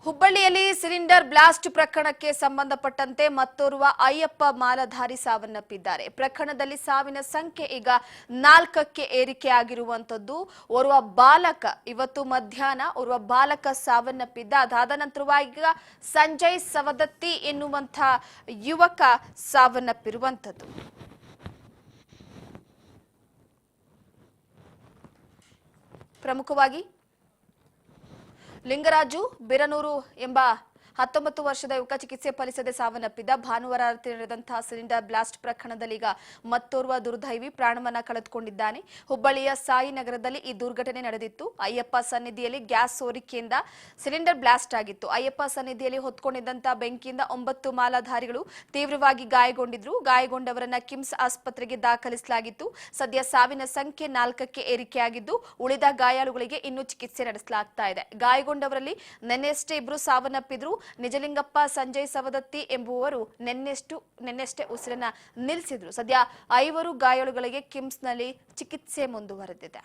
ಹುಬ್ಬಳ್ಳಿಯಲ್ಲಿ cylinder blast ಪ್ರಕರಣಕ್ಕೆ ಸಂಬಂಧಪಟ್ಟಂತೆ ಮತ್ತೋರ್ವ ಅಯ್ಯಪ್ಪ ಮಾಲಾಧಾರಿ ಸಾವನ್ನಪ್ಪಿದ್ದಾರೆ. ಪ್ರಕರಣದಲ್ಲಿ ಸಾವಿನ ಸಂಖ್ಯೆ ಈಗ 4ಕ್ಕೆ ಏರಿಕೆಯಾಗಿರುವಂತದ್ದು. ಓರ್ವ ಬಾಲಕ ಇವತ್ತು ಮಧ್ಯಾಹ್ನ ಓರ್ವ ಬಾಲಕ ಸಾವನ್ನಪ್ಪಿದ್ದ. ಅದಾದ ನಂತರವಾಗಿ ಈಗ ಸಂಜಯ್ ಸವದತ್ತಿ ಎನ್ನುವಂತ ಯುವಕ ಸಾವನ್ನಪ್ಪಿರುವಂತದ್ದು. ಪ್ರಮುಖವಾಗಿ ಲಿಂಗರಾಜು ಬಿರನೂರು ಎಂಬ 19 ವರ್ಷದ ಯುವಕ ಚಿಕಿತ್ಸೆ ಫಲಿಸದೆ ಸಾವನ್ನಪ್ಪಿದ್ದ. ಭಾನುವಾರ ರಾತ್ರಿ ನಡೆದಂತಹ ಸಿಲಿಂಡರ್ ಬ್ಲಾಸ್ಟ್ ಪ್ರಕರಣದಲ್ಲಿ ಈಗ ಮತ್ತೋರ್ವ ದುರ್ದೈವಿ ಪ್ರಾಣವನ್ನ ಕಳೆದುಕೊಂಡಿದ್ದಾನೆ. ಹುಬ್ಬಳ್ಳಿಯ ಸಾಯಿನಗರದಲ್ಲಿ ಈ ದುರ್ಘಟನೆ ನಡೆದಿತ್ತು. ಅಯ್ಯಪ್ಪ ಸನ್ನಿಧಿಯಲ್ಲಿ ಗ್ಯಾಸ್ ಸೋರಿಕೆಯಿಂದ ಸಿಲಿಂಡರ್ ಬ್ಲಾಸ್ಟ್ ಆಗಿತ್ತು. ಅಯ್ಯಪ್ಪ ಸನ್ನಿಧಿಯಲ್ಲಿ ಹೊತ್ಕೊಂಡಿದ್ದಂತಹ ಬೆಂಕಿಯಿಂದ 9 ಮಾಲಾಧಾರಿಗಳು ತೀವ್ರವಾಗಿ ಗಾಯಗೊಂಡಿದ್ರು. ಗಾಯಗೊಂಡವರನ್ನ ಕಿಮ್ಸ್ ಆಸ್ಪತ್ರೆಗೆ ದಾಖಲಿಸಲಾಗಿತ್ತು. ಸದ್ಯ ಸಾವಿನ ಸಂಖ್ಯೆ 4ಕ್ಕೆ ಏರಿಕೆಯಾಗಿದ್ದು, ಉಳಿದ ಗಾಯಾಳುಗಳಿಗೆ ಇನ್ನೂ ಚಿಕಿತ್ಸೆ ನಡೆಸಲಾಗ್ತಾ ಇದೆ. ಗಾಯಗೊಂಡವರಲ್ಲಿ ನಿನ್ನೆಯಷ್ಟೇ ಇಬ್ಬರು ಸಾವನ್ನಪ್ಪಿದ್ರು. ನಿಜಲಿಂಗಪ್ಪ, ಸಂಜಯ್ ಸವದತ್ತಿ ಎಂಬುವರು ನಿನ್ನೆಷ್ಟೇ ಉಸಿರನ್ನ ನಿಲ್ಲಿಸಿದ್ರು. ಸದ್ಯ 5 ಗಾಯಾಳುಗಳಿಗೆ ಕಿಮ್ಸ್ನಲ್ಲಿ ಚಿಕಿತ್ಸೆ ಮುಂದುವರೆದಿದೆ.